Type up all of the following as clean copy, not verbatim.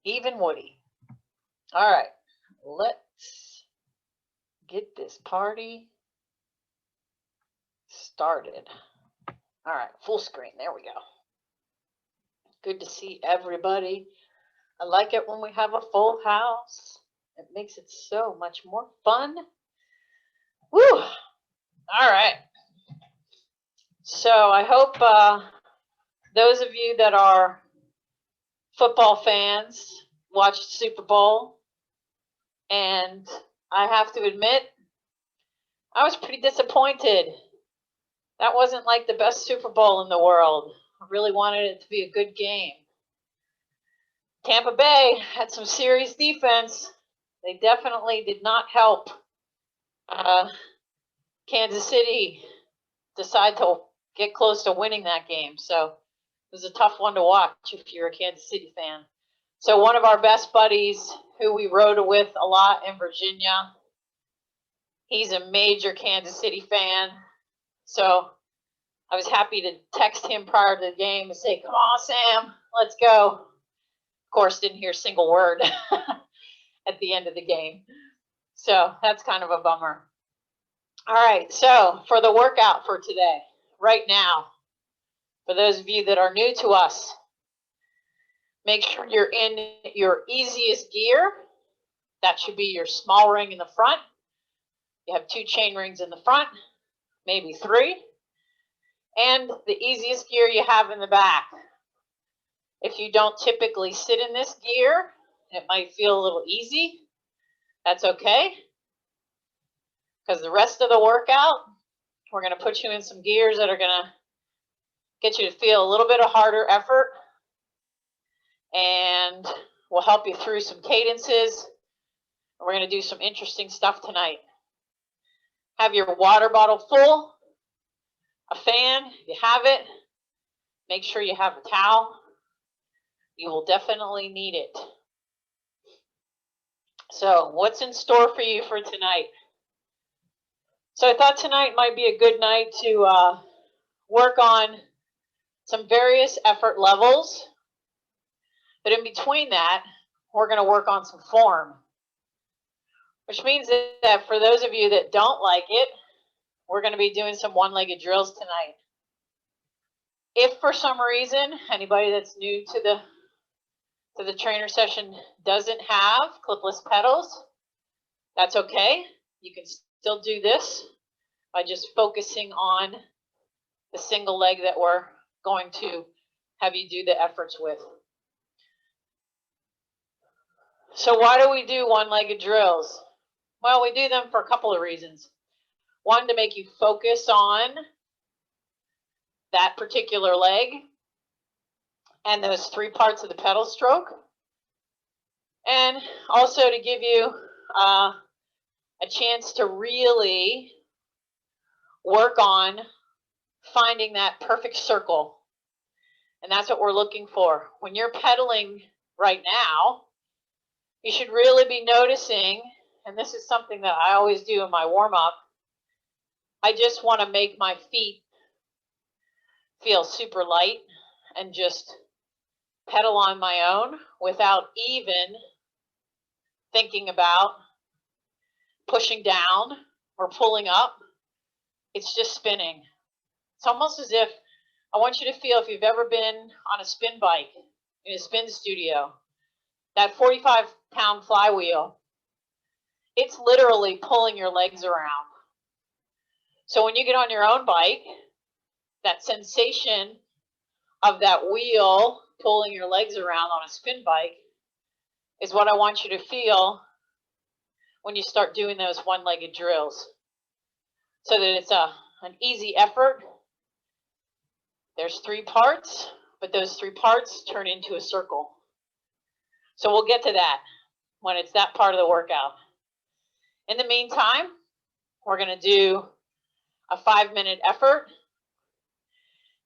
Even Woody. All right, let's get this party started. All right, full screen. There we go. Good to see everybody. I like it when we have a full house. It makes it so much more fun. Woo! All right. So I hope those of you that are football fans watched Super Bowl. And I have to admit, I was pretty disappointed. That wasn't like the best Super Bowl in the world. I really wanted it to be a good game. Tampa Bay had some serious defense. They definitely did not help Kansas City decide to get close to winning that game. So it was a tough one to watch if you're a Kansas City fan. So one of our best buddies who we rode with a lot in Virginia, he's a major Kansas City fan. So I was happy to text him prior to the game and say, come on, Sam, let's go. Of course, didn't hear a single word at the end of the game. So that's kind of a bummer. All right, so for the workout for today, right now, for those of you that are new to us, make sure you're in your easiest gear. That should be your small ring in the front. You have 2 chain rings in the front, maybe 3. And the easiest gear you have in the back. If you don't typically sit in this gear, it might feel a little easy. That's okay. Because the rest of the workout, we're going to put you in some gears that are going to get you to feel a little bit of harder effort. And we'll help you through some cadences. We're going to do some interesting stuff tonight. Have your water bottle full. A fan, you have it. Make sure you have a towel. You will definitely need it. So what's in store for you for tonight? So I thought tonight might be a good night to work on some various effort levels. But in between that, we're going to work on some form. Which means that for those of you that don't like it, we're going to be doing some one-legged drills tonight. If for some reason anybody that's new to the trainer session doesn't have clipless pedals, that's okay. You can still do this by just focusing on the single leg that we're going to have you do the efforts with. So why do we do one-legged drills? Well, we do them for a couple of reasons. One, to make you focus on that particular leg and those 3 parts of the pedal stroke. And also to give you a chance to really work on finding that perfect circle. And that's what we're looking for. When you're pedaling right now, you should really be noticing, and this is something that I always do in my warm-up, I just want to make my feet feel super light and just pedal on my own without even thinking about pushing down or pulling up. It's just spinning. It's almost as if I want you to feel, if you've ever been on a spin bike in a spin studio, that 45-pound flywheel, it's literally pulling your legs around. So when you get on your own bike, that sensation of that wheel pulling your legs around on a spin bike is what I want you to feel when you start doing those one-legged drills, so that it's an easy effort. There's 3 parts, but those 3 parts turn into a circle. So we'll get to that when it's that part of the workout. In the meantime, we're going to do a 5-minute effort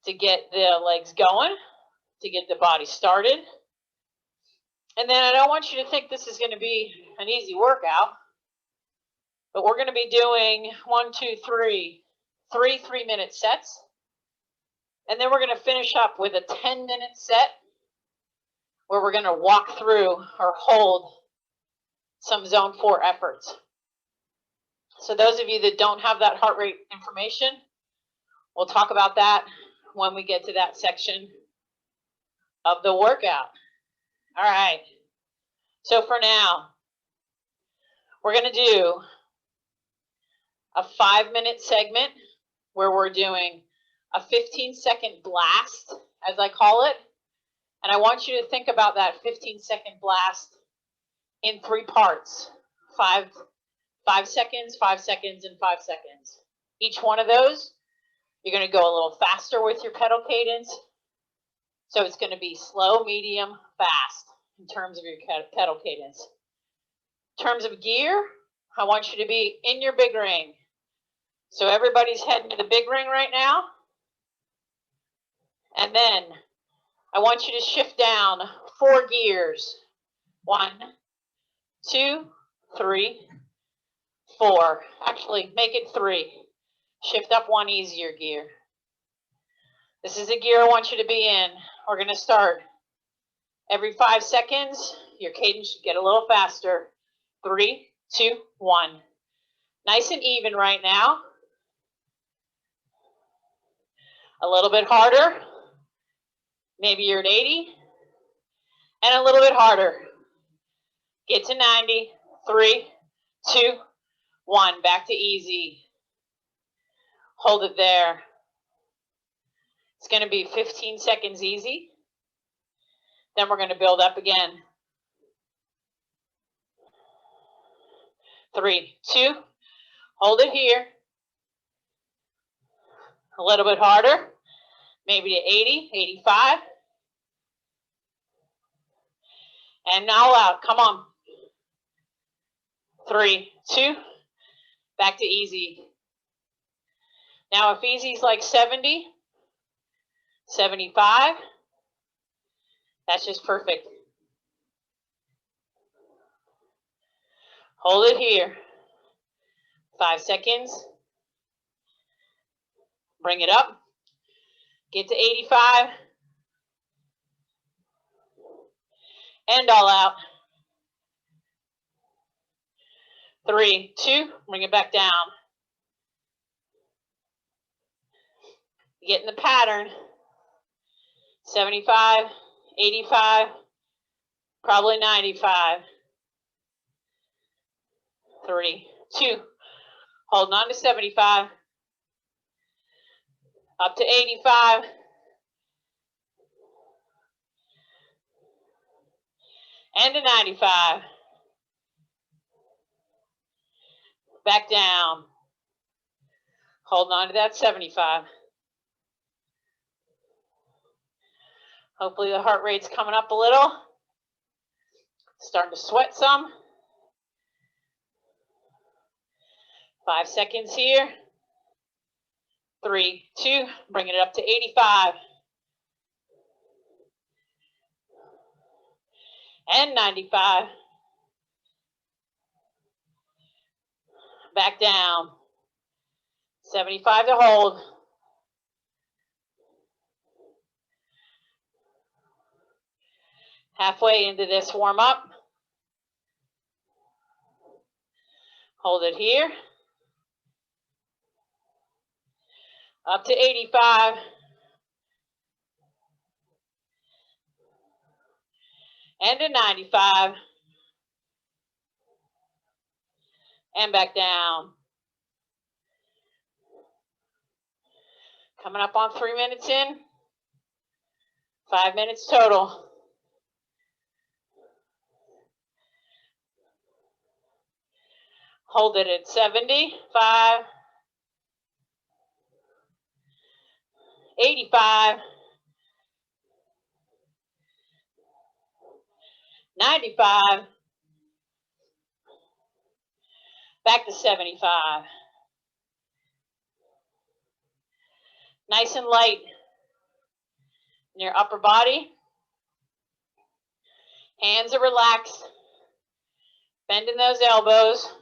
to get the legs going, to get the body started. And then I don't want you to think this is going to be an easy workout, but we're going to be doing 1, 2, 3 3-minute sets. And then we're going to finish up with a 10-minute set where we're going to walk through or hold some zone 4 efforts. So those of you that don't have that heart rate information, we'll talk about that when we get to that section of the workout. All right. So for now, we're going to do a 5-minute segment where we're doing a 15-second blast, as I call it. And I want you to think about that 15-second blast in 3 parts. 5 seconds, 5 seconds, and 5 seconds. Each one of those, you're going to go a little faster with your pedal cadence. So it's going to be slow, medium, fast in terms of your pedal cadence. In terms of gear, I want you to be in your big ring. So everybody's heading to the big ring right now. And then I want you to shift down 4 gears. 1, 2, 3, 4. Actually, make it 3. Shift up 1 easier gear. This is the gear I want you to be in. We're going to start every 5 seconds. Your cadence should get a little faster. 3, 2, 1. Nice and even right now. A little bit harder. Maybe you're at 80. And a little bit harder. Get to 90. 3, 2, 1. Back to easy. Hold it there. It's going to be 15 seconds easy. Then we're going to build up again. 3, 2. Hold it here. A little bit harder. Maybe to 80, 85. And now out. Come on. 3, 2. Back to easy. Now if easy is like 70, 75, that's just perfect. Hold it here. 5 seconds. Bring it up. Get to 85. And all out. 3, 2. Bring it back down. Get in the pattern. 75, 85, probably 95. 3, 2. Holding on to 75. Up to 85. And to 95. Back down. Holding on to that 75. Hopefully the heart rate's coming up a little. Starting to sweat some. 5 seconds here. 3, 2, bringing it up to 85. And 95. Back down. 75 to hold. Halfway into this warm up. Hold it here. Up to 85. And to 95. And back down. Coming up on 3 minutes in. 5 minutes total. Hold it at 75. 85. 95. Back to 75. Nice and light in your upper body. Hands are relaxed. Bending those elbows.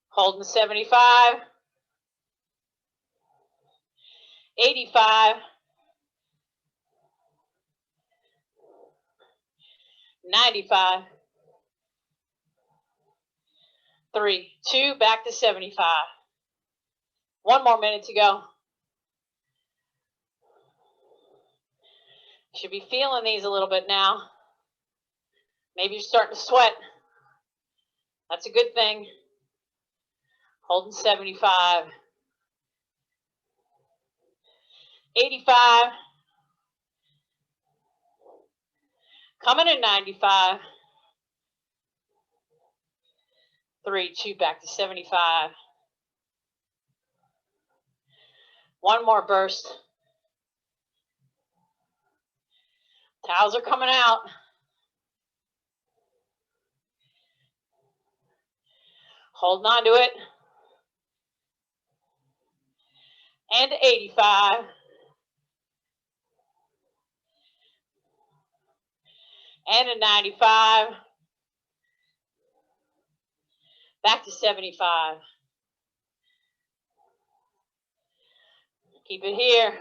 Holding 75. 85. 95. 3, 2, back to 75. 1 more minute to go. Should be feeling these a little bit now. Maybe you're starting to sweat. That's a good thing. Holding 75. 85. Coming in 95. 3, 2, back to 75. 1 more burst. Towels are coming out. Holding on to it. And 85. And a 95. Back to 75. Keep it here.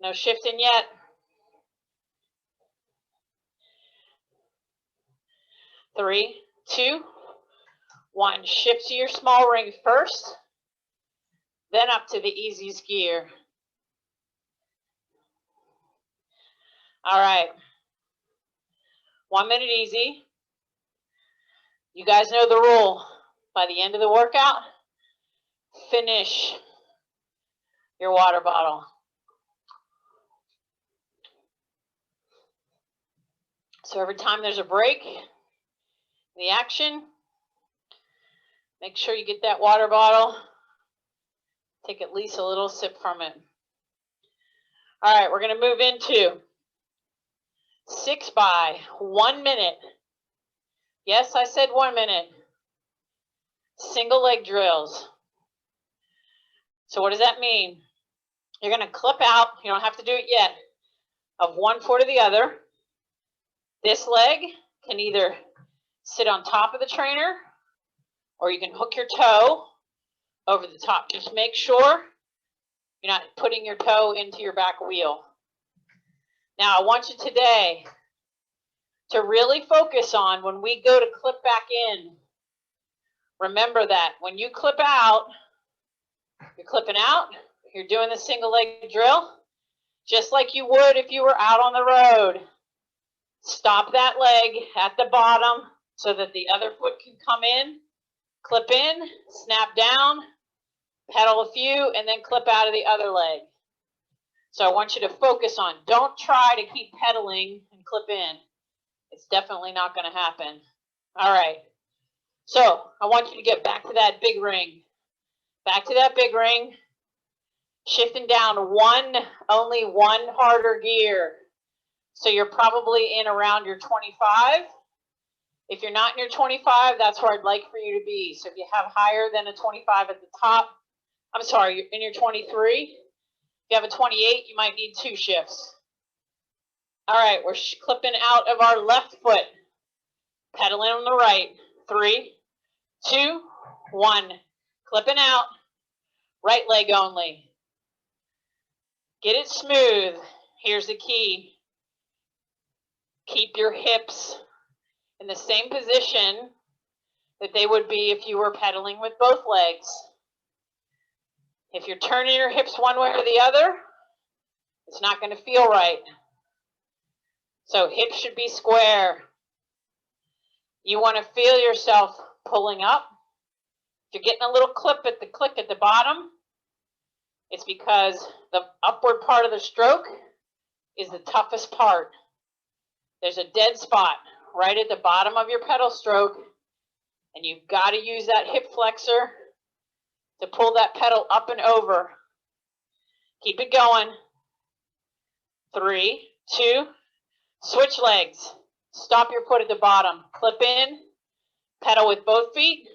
No shifting yet. 3, 2, 1. Shift to your small ring first, then up to the easiest gear. All right. 1 minute easy. You guys know the rule. By the end of the workout, finish your water bottle. So every time there's a break in the action, make sure you get that water bottle. Take at least a little sip from it. All right, we're going to move into 6 by 1 minute. Yes, I said 1 minute. Single leg drills. So what does that mean? You're going to clip out, you don't have to do it yet, of one foot or the other. This leg can either sit on top of the trainer or you can hook your toe over the top. Just make sure you're not putting your toe into your back wheel. Now I want you today to really focus on when we go to clip back in. Remember that when you clip out, you're clipping out, you're doing the single leg drill, just like you would if you were out on the road. Stop that leg at the bottom so that the other foot can come in, clip in, snap down, pedal a few, and then clip out of the other leg. So I want you to focus on, don't try to keep pedaling and clip in. It's definitely not going to happen. All right. So I want you to get back to that big ring. Back to that big ring. Shifting down only one harder gear. So you're probably in around your 25. If you're not in your 25, that's where I'd like for you to be. So if you have higher than a 25 at the top, I'm sorry, you're in your 23. If you have a 28, you might need 2 shifts. All right, we're clipping out of our left foot. Pedaling on the right. 3, 2, 1. Clipping out. Right leg only. Get it smooth. Here's the key. Keep your hips in the same position that they would be if you were pedaling with both legs. If you're turning your hips one way or the other, it's not going to feel right. So hips should be square. You want to feel yourself pulling up. If you're getting a little click at the bottom, it's because the upward part of the stroke is the toughest part. There's a dead spot right at the bottom of your pedal stroke, and you've got to use that hip flexor to pull that pedal up and over. Keep it going. 3, 2, switch legs. Stop your foot at the bottom. Clip in, pedal with both feet,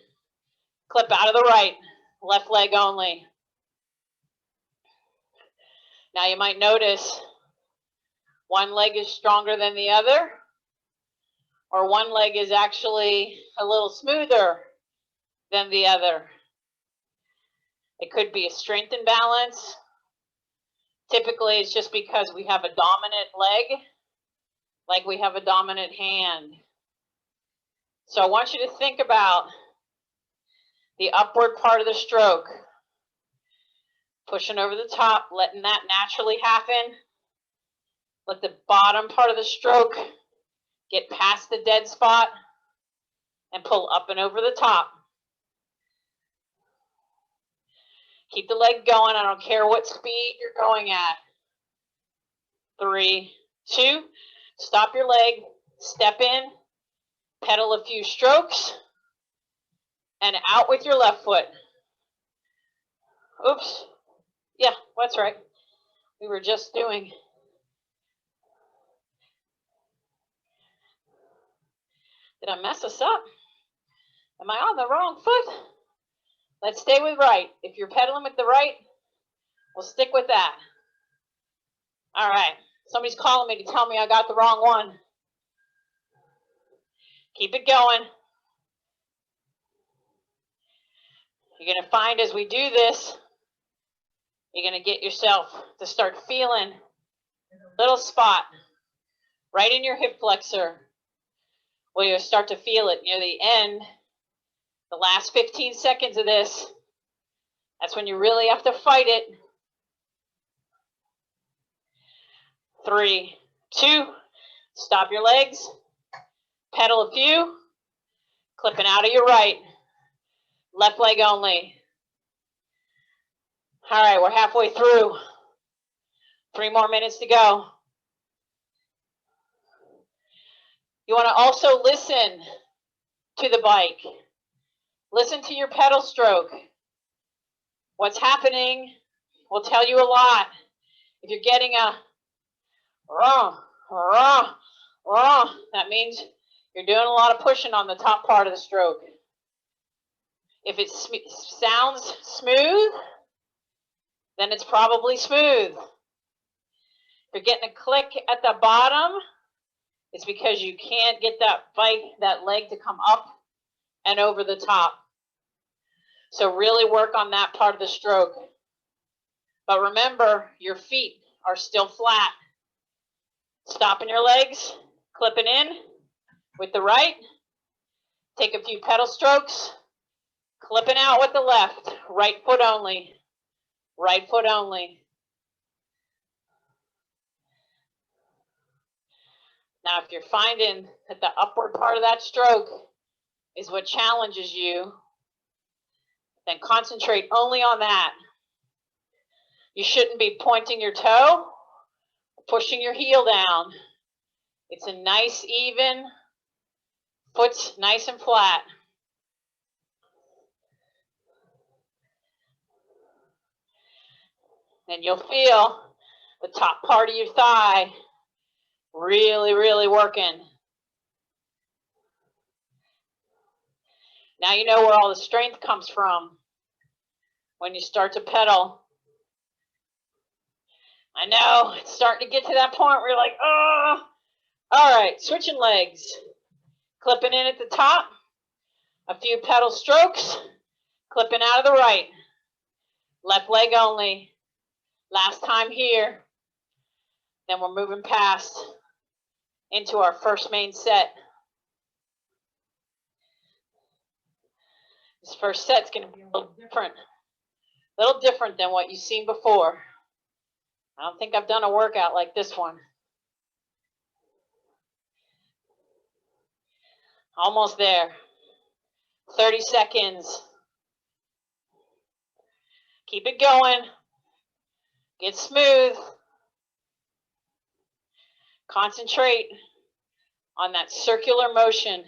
clip out of the right, left leg only. Now you might notice one leg is stronger than the other, or one leg is actually a little smoother than the other. It could be a strength imbalance. Typically, it's just because we have a dominant leg like we have a dominant hand. So I want you to think about the upward part of the stroke. Pushing over the top, letting that naturally happen. Let the bottom part of the stroke get past the dead spot and pull up and over the top. Keep the leg going. I don't care what speed you're going at. 3, 2, stop your leg, step in, pedal a few strokes, and out with your left foot. Oops. Yeah, that's right. We were just doing. Did I mess us up? Am I on the wrong foot? Let's stay with right. If you're pedaling with the right, we'll stick with that. All right. Somebody's calling me to tell me I got the wrong one. Keep it going. You're going to find as we do this, you're going to get yourself to start feeling a little spot right in your hip flexor where you'll start to feel it near the end. The last 15 seconds of this, that's when you really have to fight it. 3, 2, stop your legs, pedal a few, clipping out of your right, left leg only. All right, we're halfway through. 3 more minutes to go. You want to also listen to the bike. Listen to your pedal stroke. What's happening will tell you a lot. If you're getting a that means you're doing a lot of pushing on the top part of the stroke. If it sounds smooth, then it's probably smooth. If you're getting a click at the bottom, it's because you can't get that leg to come up and over the top. So really work on that part of the stroke. But remember, your feet are still flat. Stopping your legs, clipping in with the right. Take a few pedal strokes, clipping out with the left. Right foot only. Right foot only. Now, if you're finding that the upward part of that stroke is what challenges you, then concentrate only on that. You shouldn't be pointing your toe, pushing your heel down. It's a nice, even, foot's nice and flat. And you'll feel the top part of your thigh really, really working. Now you know where all the strength comes from when you start to pedal. I know, it's starting to get to that point where you're like, oh. All right, switching legs. Clipping in at the top. A few pedal strokes. Clipping out of the right. Left leg only. Last time here. Then we're moving past into our first main set. This first set's going to be a little different than what you've seen before. I don't think I've done a workout like this one. Almost there. 30 seconds. Keep it going. Get smooth. Concentrate on that circular motion.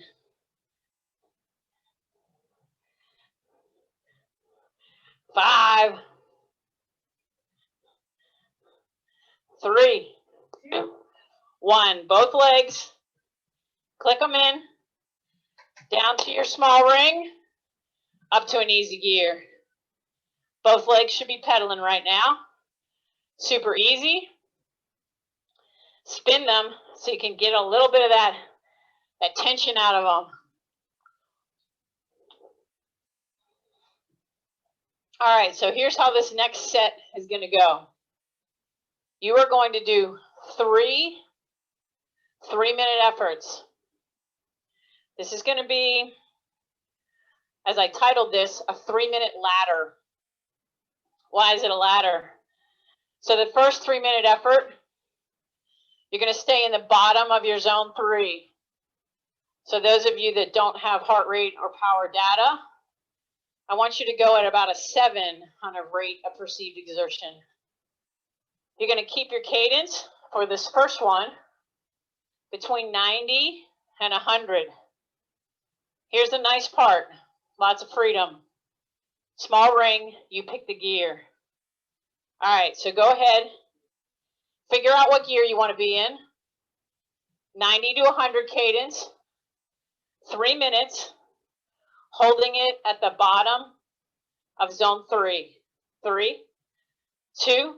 5, 3, 2, 1. Both legs. Click them in. Down to your small ring. Up to an easy gear. Both legs should be pedaling right now. Super easy. Spin them so you can get a little bit of that tension out of them. All right, so here's how this next set is going to go. You are going to do 3 3-minute efforts. This is going to be, as I titled this, a 3-minute ladder. Why is it a ladder? So the first 3-minute effort, you're going to stay in the bottom of your zone 3. So those of you that don't have heart rate or power data, I want you to go at about a 7 on a rate of perceived exertion. You're going to keep your cadence for this first one between 90 and 100. Here's the nice part. Lots of freedom. Small ring, you pick the gear. All right, so go ahead. Figure out what gear you want to be in. 90 to 100 cadence. 3 minutes. Holding it at the bottom of zone 3. 3, 2,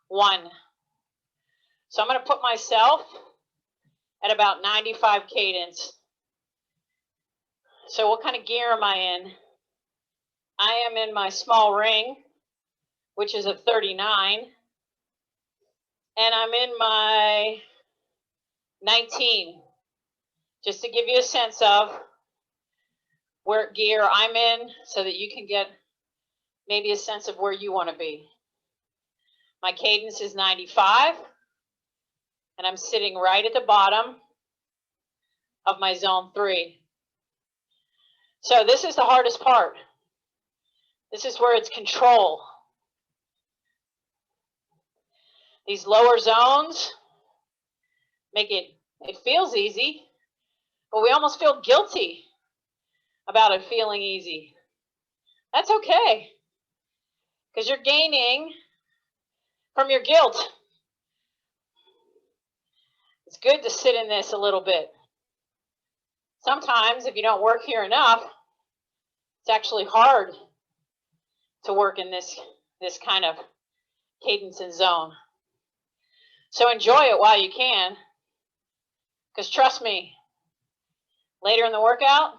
1. So I'm going to put myself at about 95 cadence. So what kind of gear am I in? I am in my small ring, which is a 39. And I'm in my 19. Just to give you a sense of where gear I'm in so that you can get maybe a sense of where you want to be. My cadence is 95, and I'm sitting right at the bottom of my zone 3. So this is the hardest part. This is where it's control. These lower zones make it feels easy, but we almost feel guilty about it feeling easy. That's okay, because you're gaining from your guilt. It's good to sit in this a little bit. Sometimes if you don't work here enough, it's actually hard to work in this kind of cadence and zone. So enjoy it while you can, because trust me, later in the workout,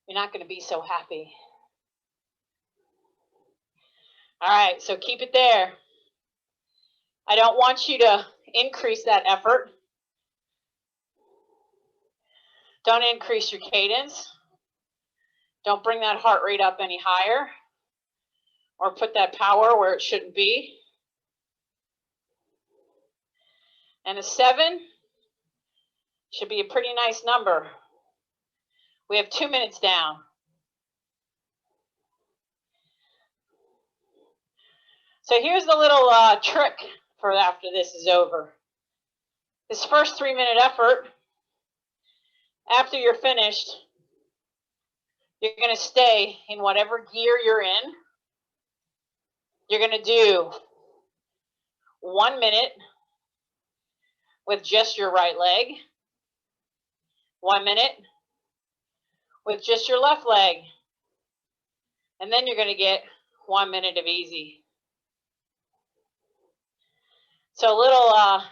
you're not going to be so happy. All right, so keep it there. I don't want you to increase that effort. Don't increase your cadence. Don't bring that heart rate up any higher or put that power where it shouldn't be. And a 7 should be a pretty nice number. We have 2 minutes down. So here's the little trick for after this is over. This first 3-minute effort, after you're finished, you're going to stay in whatever gear you're in. You're going to do 1 minute with just your right leg, 1 minute with just your left leg, and then you're going to get 1 minute of easy. So a little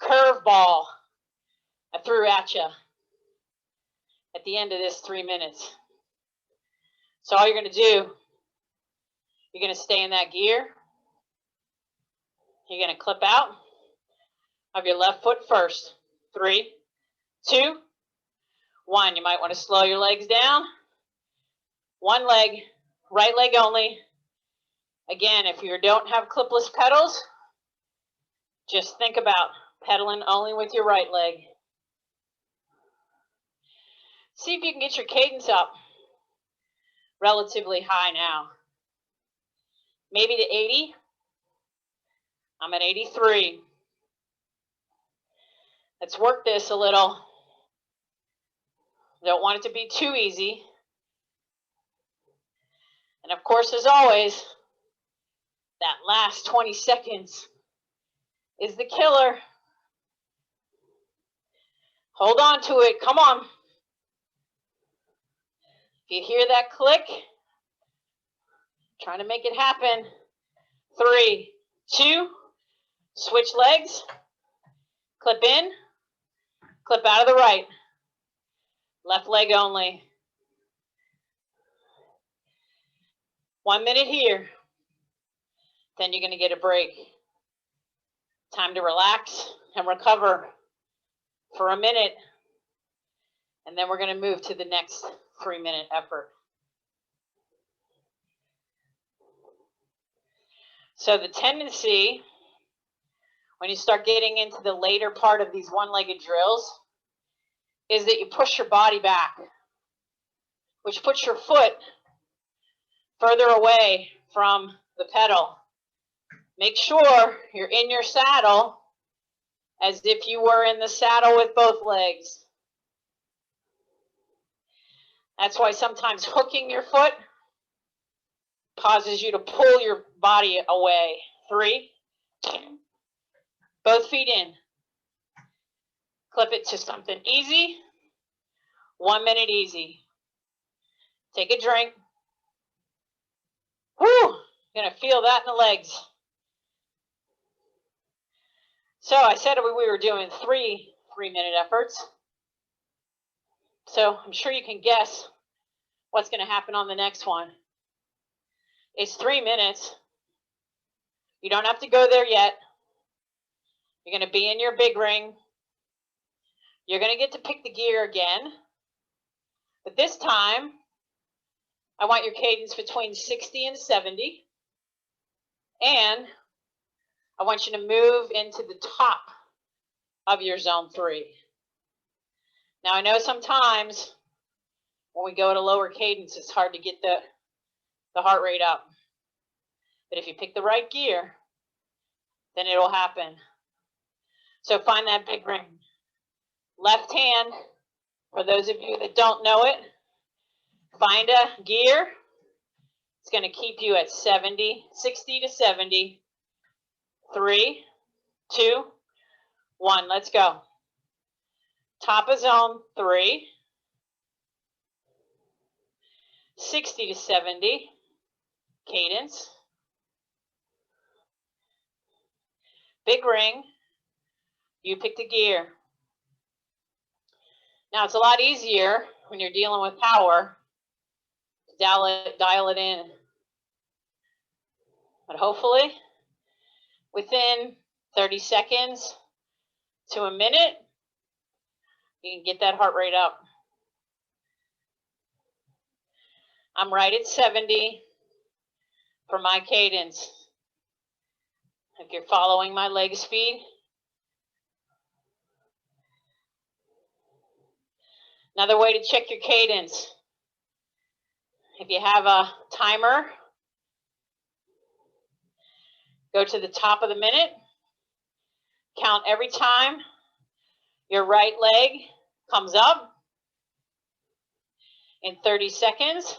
curveball I threw at you at the end of this 3 minutes. So all you're going to do, you're going to stay in that gear. You're going to clip out of your left foot first. 3, 2, 1. You might want to slow your legs down. One leg, right leg only. Again, if you don't have clipless pedals, just think about pedaling only with your right leg. See if you can get your cadence up relatively high now. Maybe to 80. I'm at 83. Let's work this a little. Don't want it to be too easy. And of course, as always, that last 20 seconds is the killer. Hold on to it. Come on. If you hear that click, trying to make it happen. 3, 2, switch legs, clip in, clip out of the right. Left leg only. 1 minute here. Then you're going to get a break. Time to relax and recover for a minute. And then we're going to move to the next 3-minute effort. So the tendency when you start getting into the later part of these one-legged drills is that you push your body back, which puts your foot further away from the pedal. Make sure you're in your saddle as if you were in the saddle with both legs. That's why sometimes hooking your foot causes you to pull your body away. 3, both feet in. Clip it to something easy. 1 minute easy. Take a drink. Whew, you're gonna feel that in the legs. So I said we were doing 3 3-minute efforts. So I'm sure you can guess what's going to happen on the next one. It's 3 minutes. You don't have to go there yet. You're going to be in your big ring. You're going to get to pick the gear again. But this time, I want your cadence between 60 and 70. And I want you to move into the top of your zone 3. Now, I know sometimes when we go at a lower cadence, it's hard to get the heart rate up. But if you pick the right gear, then it'll happen. So find that big ring. Left hand, for those of you that don't know it, find a gear. It's going to keep you at 60 to 70. 3, 2, 1. Let's go. Top of zone 3. 60 to 70. Cadence. Big ring. You pick the gear. Now it's a lot easier when you're dealing with power to dial it in. But hopefully within 30 seconds to a minute, you can get that heart rate up. I'm right at 70 for my cadence. If you're following my leg speed. Another way to check your cadence. If you have a timer, go to the top of the minute. Count every time your right leg comes up in 30 seconds.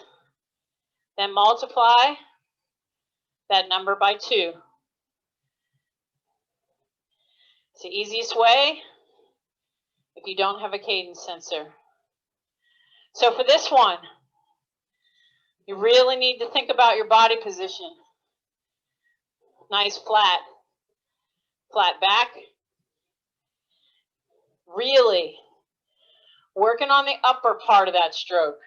Then multiply that number by 2. It's the easiest way if you don't have a cadence sensor. So for this one, you really need to think about your body position. Nice flat back. Really working on the upper part of that stroke.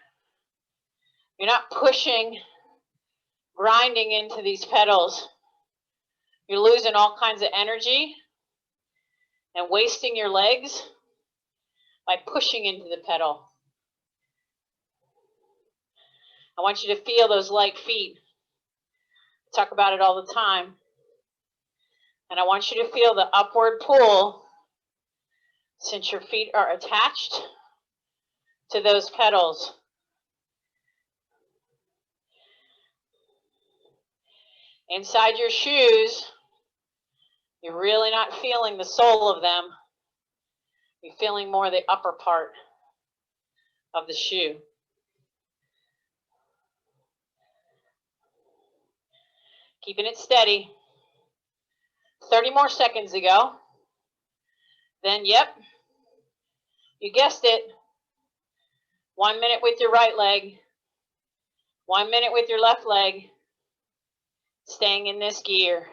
You're not pushing, grinding into these pedals. You're losing all kinds of energy and wasting your legs by pushing into the pedal. I want you to feel those light feet. I talk about it all the time. And I want you to feel the upward pull since your feet are attached to those pedals. Inside your shoes, you're really not feeling the sole of them. You're feeling more the upper part of the shoe. Keeping it steady. 30 more seconds to go. Then, yep, you guessed it. 1 minute with your right leg. 1 minute with your left leg. Staying in this gear.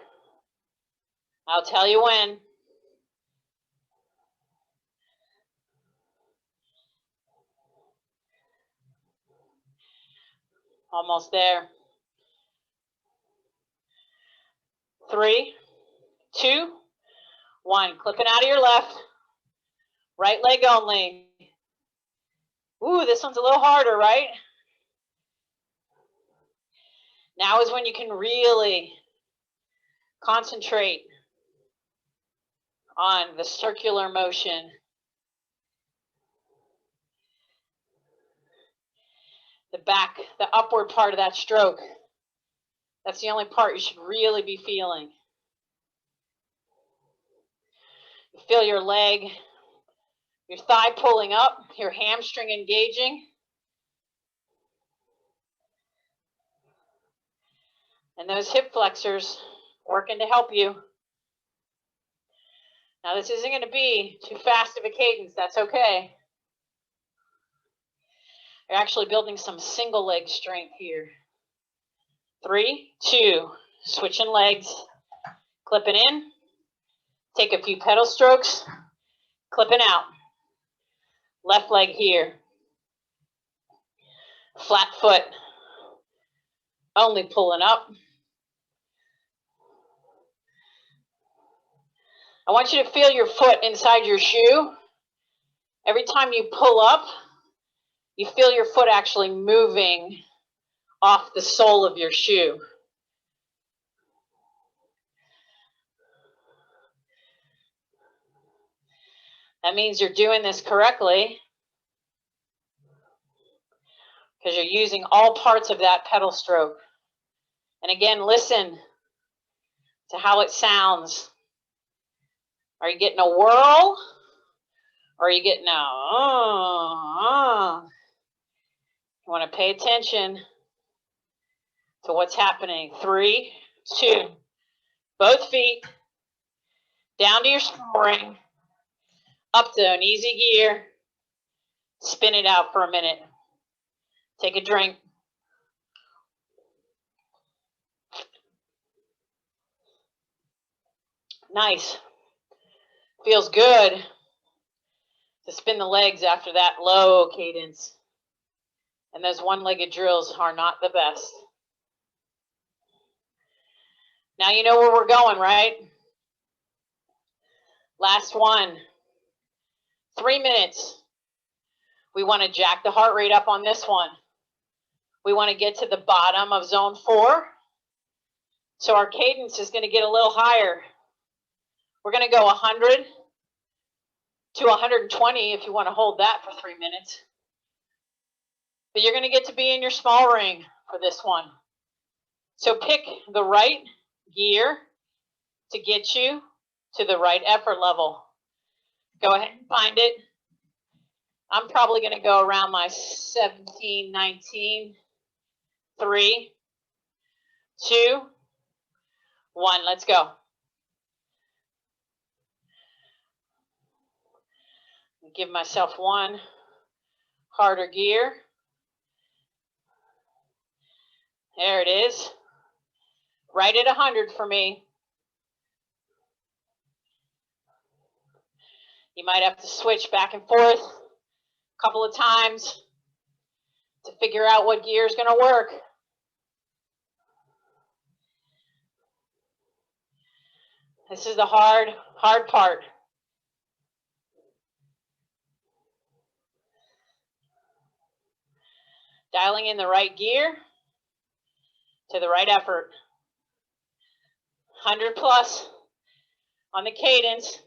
I'll tell you when. Almost there. 3, 2, 1, clipping out of your left. Right leg only. Ooh, this one's a little harder, right? Now is when you can really concentrate on the circular motion. The back, the upward part of that stroke. That's the only part you should really be feeling. You feel your leg, your thigh pulling up, your hamstring engaging. And those hip flexors working to help you. Now this isn't going to be too fast of a cadence, that's okay. You're actually building some single leg strength here. 3, 2, switching legs, clipping in, take a few pedal strokes, clipping out. Left leg here. Flat foot, only pulling up. I want you to feel your foot inside your shoe. Every time you pull up, you feel your foot actually moving off the sole of your shoe. That means you're doing this correctly because you're using all parts of that pedal stroke. And again, listen to how it sounds. Are you getting a whirl? Or are you getting a, You want to pay attention to what's happening. 3, 2, both feet, down to your small ring, up to an easy gear, spin it out for a minute. Take a drink. Nice. Feels good to spin the legs after that low cadence. And those one-legged drills are not the best. Now you know where we're going, right? Last one. 3 minutes. We want to jack the heart rate up on this one. We want to get to the bottom of zone 4. So our cadence is going to get a little higher. We're going to go 100 to 120 if you want to hold that for 3 minutes. But you're going to get to be in your small ring for this one. So pick the right gear to get you to the right effort level. Go ahead and find it. I'm probably going to go around my 17, 19, 3, 2, 1. Let's go. Give myself one harder gear. There it is. Right at 100 for me. You might have to switch back and forth a couple of times to figure out what gear is going to work. This is the hard part. Dialing in the right gear to the right effort. 100 plus on the cadence.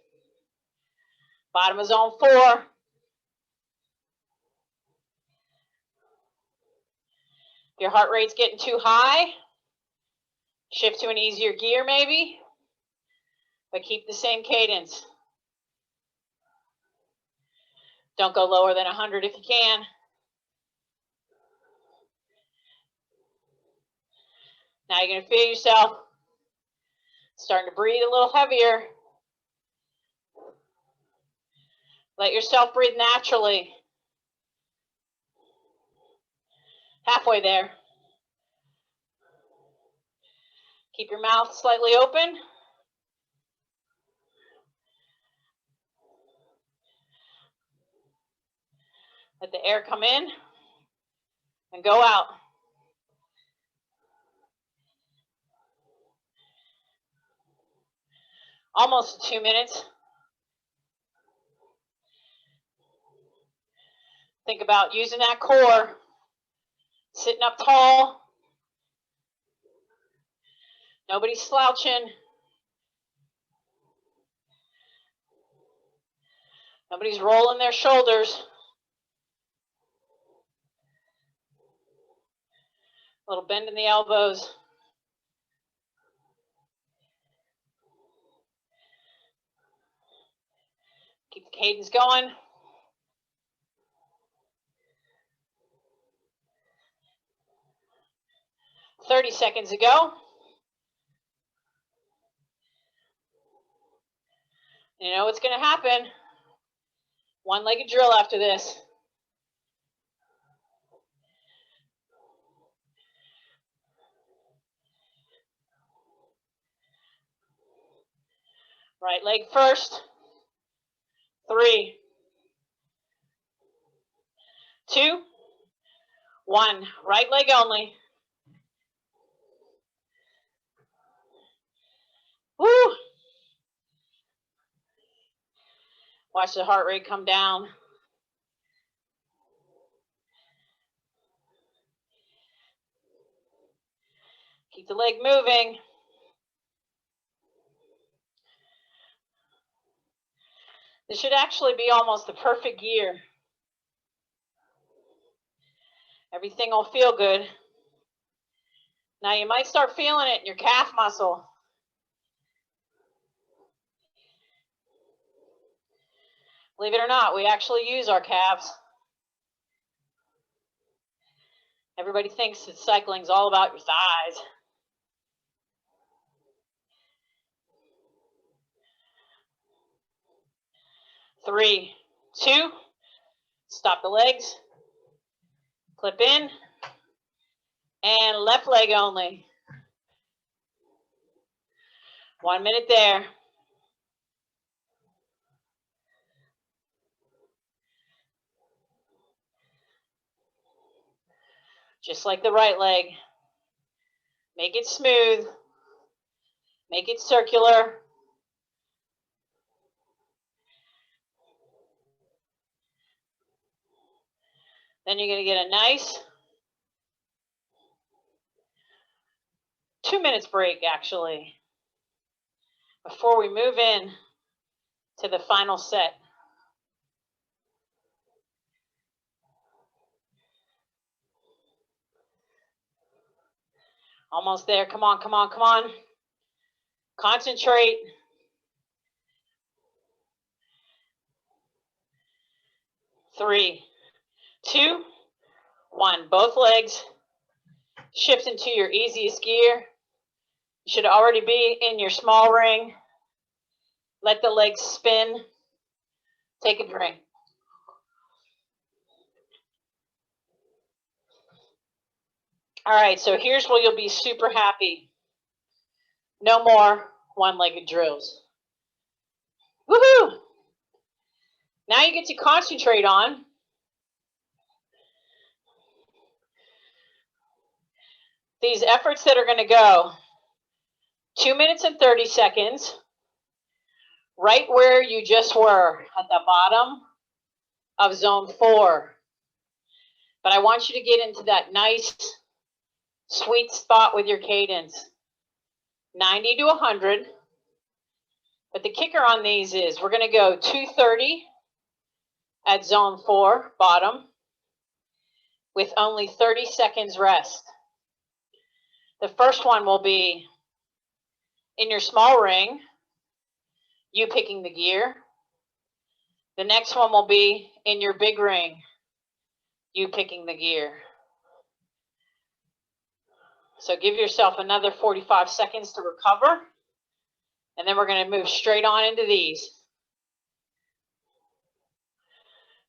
Bottom of zone 4. If your heart rate's getting too high, shift to an easier gear maybe, but keep the same cadence. Don't go lower than 100 if you can. Now you're going to feel yourself starting to breathe a little heavier. Let yourself breathe naturally. Halfway there. Keep your mouth slightly open. Let the air come in and go out. Almost 2 minutes. Think about using that core, sitting up tall. Nobody's slouching. Nobody's rolling their shoulders. A little bend in the elbows. Keep the cadence going. "30 seconds to go." You know what's going to happen. One-legged drill after this. Right leg first. 3, 2, 1. Right leg only. Woo! Watch the heart rate come down. Keep the leg moving. This should actually be almost the perfect gear. Everything will feel good. Now you might start feeling it in your calf muscle. Believe it or not, we actually use our calves. Everybody thinks that cycling's all about your thighs. Three, 2, stop the legs, clip in, and left leg only. 1 minute there. Just like the right leg. Make it smooth. Make it circular. Then you're going to get a nice 2 minutes break, actually, before we move in to the final set. Almost there. Come on, come on, come on. Concentrate. Three, 2, 1. Both legs. Shift into your easiest gear. You should already be in your small ring. Let the legs spin. Take a drink. All right, so here's where you'll be super happy. No more one-legged drills. Woohoo! Now you get to concentrate on these efforts that are going to go 2 minutes and 30 seconds, right where you just were, at the bottom of zone 4. But I want you to get into that nice, sweet spot with your cadence. 90 to 100. But the kicker on these is we're going to go 230 at zone 4, bottom, with only 30 seconds rest. The first one will be in your small ring, you picking the gear. The next one will be in your big ring, you picking the gear. So give yourself another 45 seconds to recover, and then we're going to move straight on into these.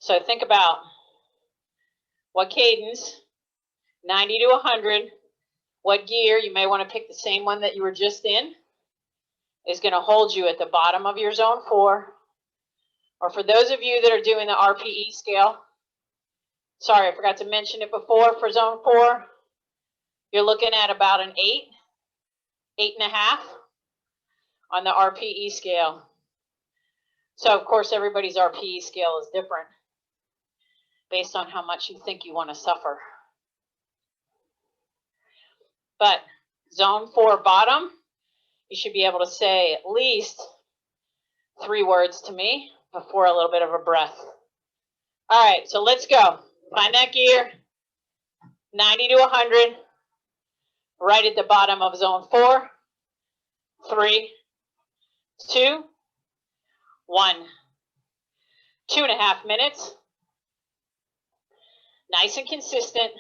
So think about what cadence, 90 to 100, what gear, you may want to pick the same one that you were just in, is going to hold you at the bottom of your zone 4. Or for those of you that are doing the RPE scale, sorry, I forgot to mention it before, for zone 4, you're looking at about an 8, 8.5 on the RPE scale. So of course everybody's RPE scale is different. based on how much you think you want to suffer. But zone 4 bottom, you should be able to say at least 3 words to me before a little bit of a breath. All right, so let's go. Find that gear, 90 to 100, right at the bottom of zone 4, 3, 2, 1. 2.5 minutes. Nice and consistent.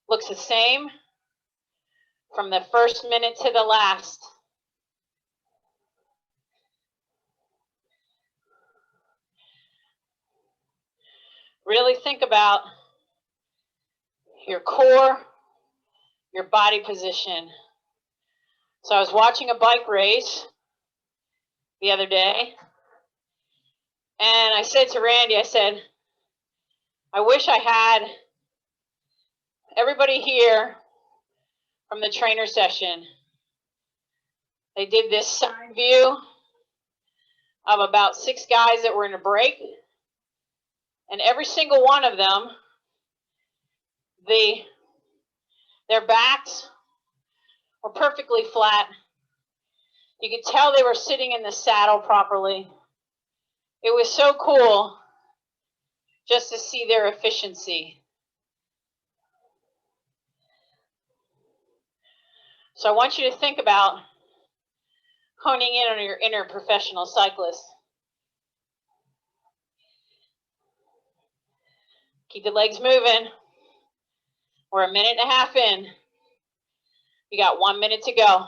Looks the same from the first minute to the last. Really think about your core, your body position. So I was watching a bike race the other day, and I said to Randy, I said, I wish I had everybody here from the trainer session. They did this side view of about 6 guys that were in a break, and every single one of them, their backs were perfectly flat. You could tell they were sitting in the saddle properly. It was so cool just to see their efficiency. So I want you to think about honing in on your inner professional cyclist. Keep the legs moving. We're 1.5 minutes in. You got 1 minute to go.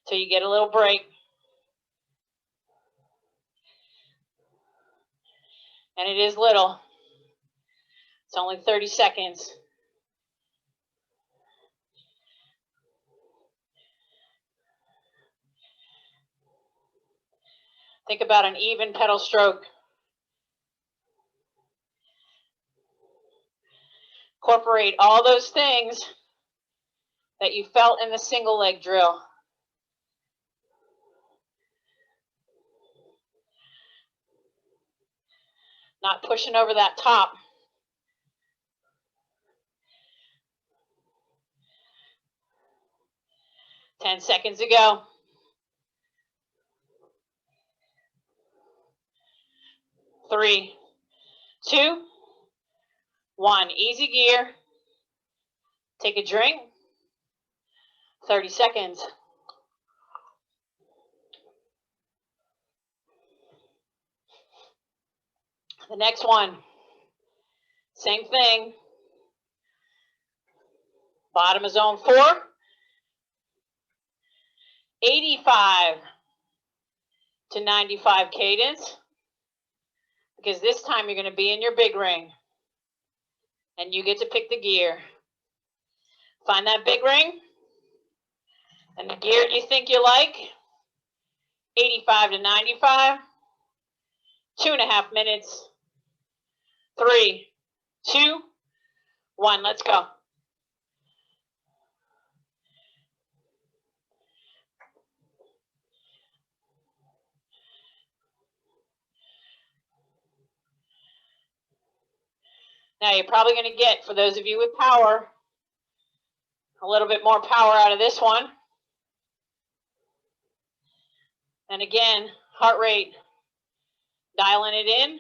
So you get a little break. And it is little. It's only 30 seconds. Think about an even pedal stroke. Incorporate all those things that you felt in the single leg drill. Not pushing over that top. Ten seconds to go. 3, 2, 1. Easy gear. Take a drink. 30 seconds. The next one, same thing. Bottom of zone 4. 85 to 95 cadence. Because this time you're going to be in your big ring. And you get to pick the gear. Find that big ring. And the gear you think you like. 85 to 95. 2.5 minutes. 3, 2, 1. Let's go. Now you're probably going to get, for those of you with power, a little bit more power out of this one. And again, heart rate, dialing it in.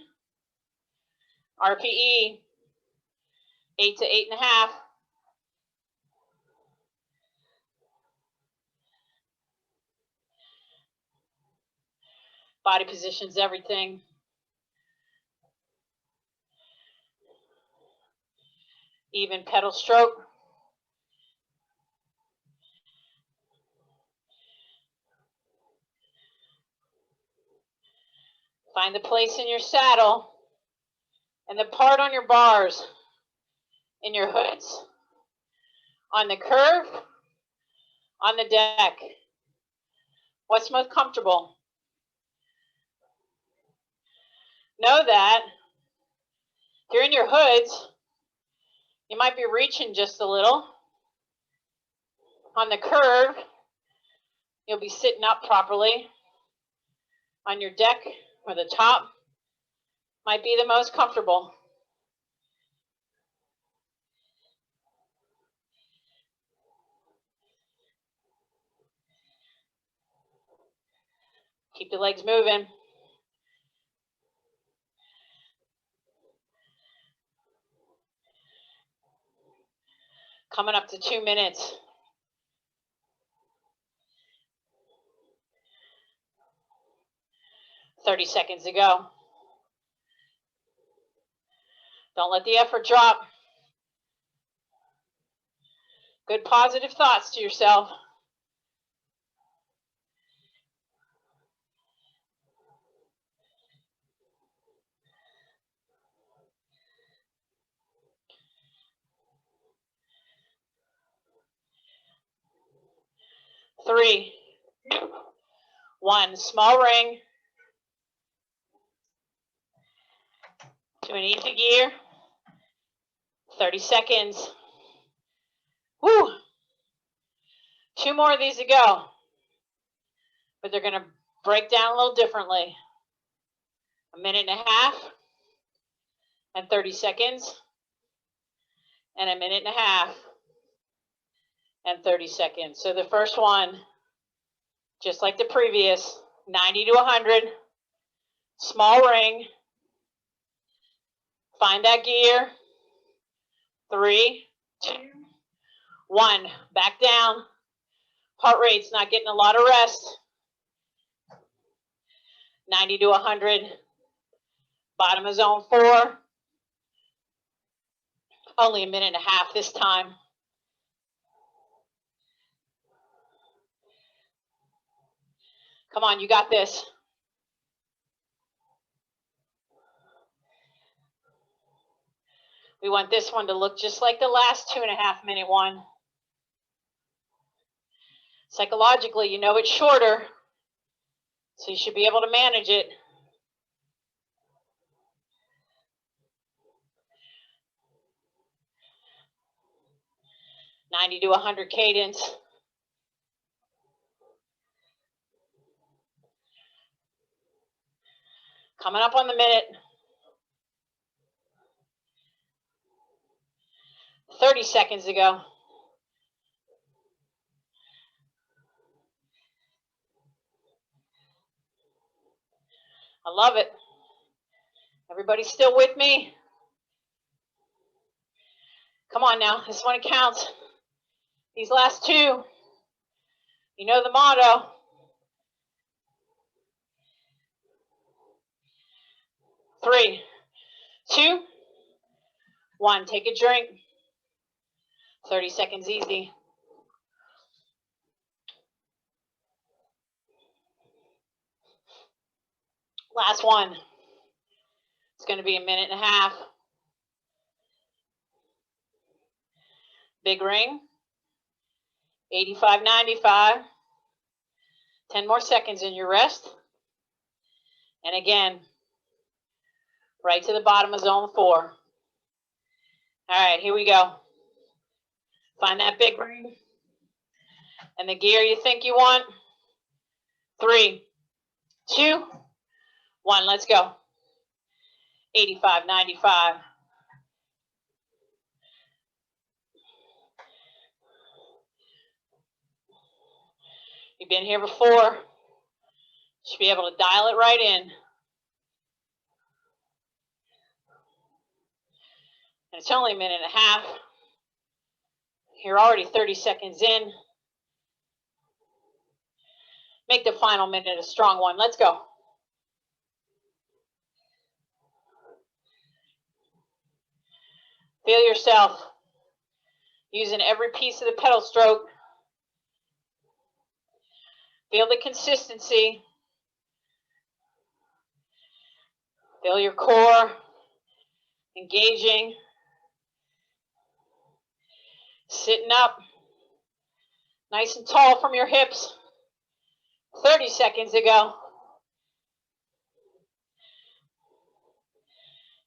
RPE, 8 to 8.5. Body position's everything. Even pedal stroke. Find the place in your saddle and the part on your bars, in your hoods, on the curve, on the deck. What's most comfortable? Know that if you're in your hoods, you might be reaching just a little. On the curve, you'll be sitting up properly. On your deck or the top, might be the most comfortable. Keep the legs moving. Coming up to 2 minutes. "30 seconds to go. Don't let the effort drop. Good positive thoughts to yourself. Three, 2, 1. Small ring to an easy gear. 30 seconds. Woo! 2 more of these to go. But they're going to break down a little differently. 1.5 minutes and 30 seconds. And 1.5 minutes and 30 seconds. So the first one, just like the previous, 90 to 100. Small ring. Find that gear. 3, 2, 1. Back down. Heart rate's not getting a lot of rest. 90 to 100. Bottom of zone 4. Only 1.5 minutes this time. Come on, you got this. We want this one to look just like the last 2.5 minute one. Psychologically, you know it's shorter, so you should be able to manage it. "90 to 100 cadence. Coming up on the minute. 30 seconds to go. I love it. Everybody still with me? Come on now, this one counts. These last 2, you know the motto. Three, 2, 1. Take a drink. 30 seconds easy. Last one. It's going to be 1.5 minutes. Big ring. 85-95. 10 more seconds in your rest. And again, right to the bottom of zone 4. All right, here we go. Find that big ring and the gear you think you want. 3, 2, 1. Let's go. 85-95. You've been here before. Should be able to dial it right in. And it's only 1.5 minutes. You're already 30 seconds in. Make the final minute a strong one. Let's go. Feel yourself using every piece of the pedal stroke. Feel the consistency. Feel your core engaging. Sitting up nice and tall from your hips. 30 seconds to go.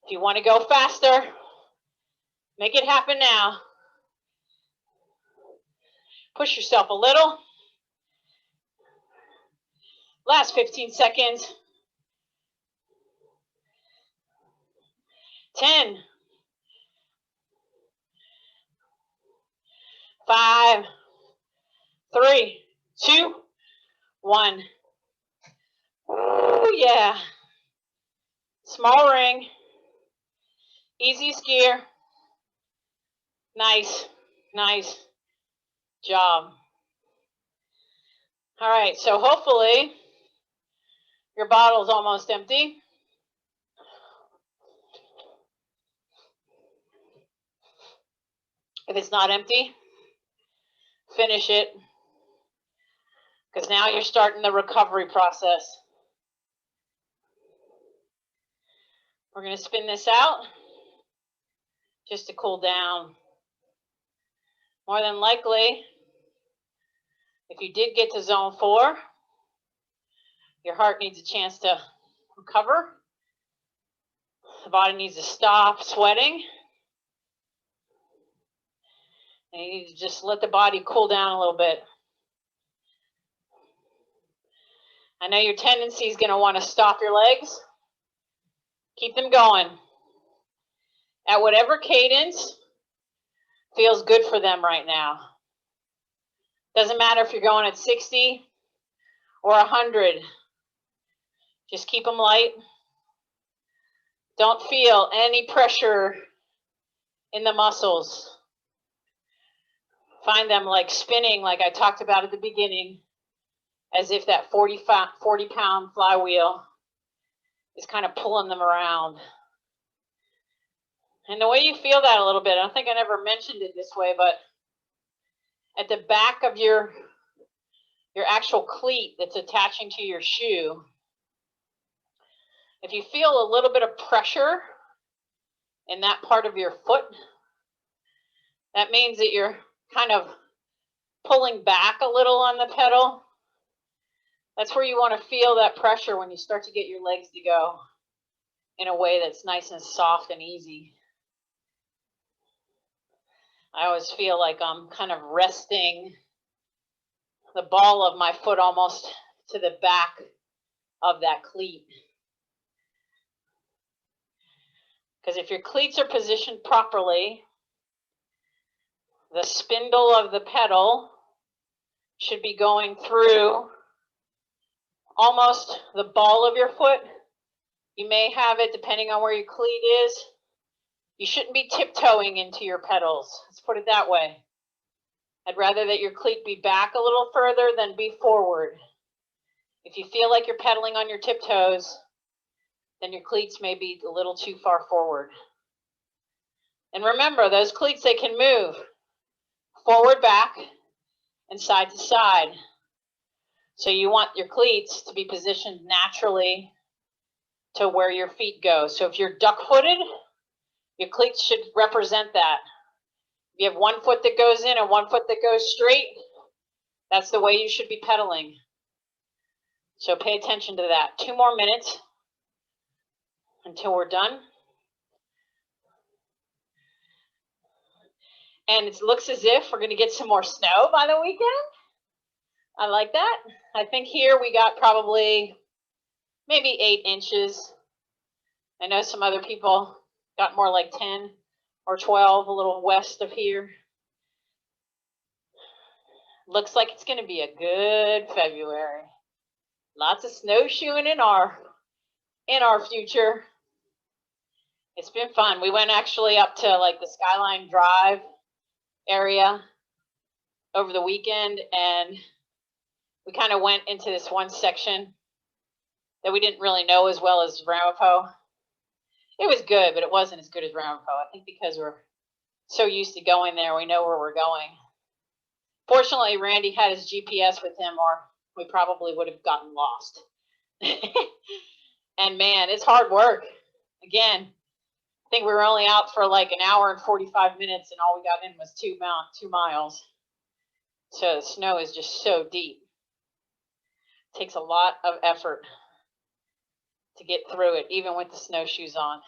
If you want to go faster, make it happen now. Push yourself a little. Last 15 seconds. 10, 5, 3, 2, 1. Oh, yeah. Small ring. Easy skier. Nice. Nice job. All right, so hopefully your bottle's almost empty. If it's not empty, finish it, because now you're starting the recovery process. We're going to spin this out just to cool down. More than likely, if you did get to zone 4, your heart needs a chance to recover. The body needs to stop sweating. And you need to just let the body cool down a little bit. I know your tendency is going to want to stop your legs. Keep them going. At whatever cadence feels good for them right now. Doesn't matter if you're going at 60 or 100. Just keep them light. Don't feel any pressure in the muscles. Find them like spinning, like I talked about at the beginning, as if that 40-pound flywheel is kind of pulling them around. And the way you feel that a little bit, I don't think I never mentioned it this way, but at the back of your actual cleat that's attaching to your shoe, if you feel a little bit of pressure in that part of your foot, that means that you're kind of pulling back a little on the pedal. That's where you want to feel that pressure when you start to get your legs to go in a way that's nice and soft and easy. I always feel like I'm kind of resting the ball of my foot almost to the back of that cleat. Because if your cleats are positioned properly, the spindle of the pedal should be going through almost the ball of your foot. You may have it depending on where your cleat is. You shouldn't be tiptoeing into your pedals. Let's put it that way. I'd rather that your cleat be back a little further than be forward. If you feel like you're pedaling on your tiptoes, then your cleats may be a little too far forward. And remember, those cleats, they can move forward, back, and side to side. So you want your cleats to be positioned naturally to where your feet go. So if you're duck-footed, your cleats should represent that. If you have one foot that goes in and one foot that goes straight, that's the way you should be pedaling. So pay attention to that. 2 more minutes until we're done. And it looks as if we're going to get some more snow by the weekend. I like that. I think here we got probably maybe 8 inches. I know some other people got more like 10 or 12 a little west of here. Looks like it's going to be a good February. Lots of snowshoeing in our future. It's been fun. We went actually up to like the Skyline Drive area over the weekend, and we kind of went into this one section that we didn't really know as well as Ramapo. It was good, but it wasn't as good as Ramapo. I think because we're so used to going there, we know where we're going. Fortunately, Randy had his GPS with him, or we probably would have gotten lost. And man, it's hard work. Again, I think we were only out for like an hour and 45 minutes, and all we got in was 2 miles. So the snow is just so deep. It takes a lot of effort to get through it, even with the snowshoes on.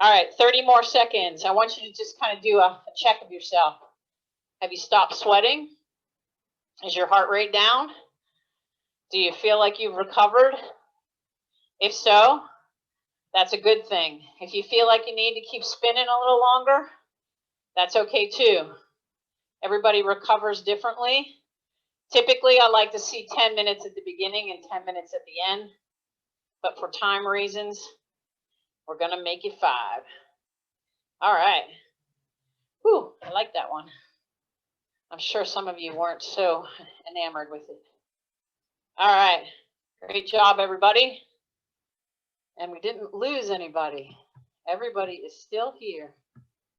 All right, 30 more seconds. I want you to just kind of do a check of yourself. Have you stopped sweating? Is your heart rate down? Do you feel like you've recovered? If so, That's a good thing. If you feel like you need to keep spinning a little longer, that's okay too. Everybody recovers differently. Typically, I like to see 10 minutes at the beginning and 10 minutes at the end, but for time reasons, we're gonna make it 5. All right. Whew, I like that one. I'm sure some of you weren't so enamored with it. All right, great job, everybody. And we didn't lose anybody. Everybody is still here.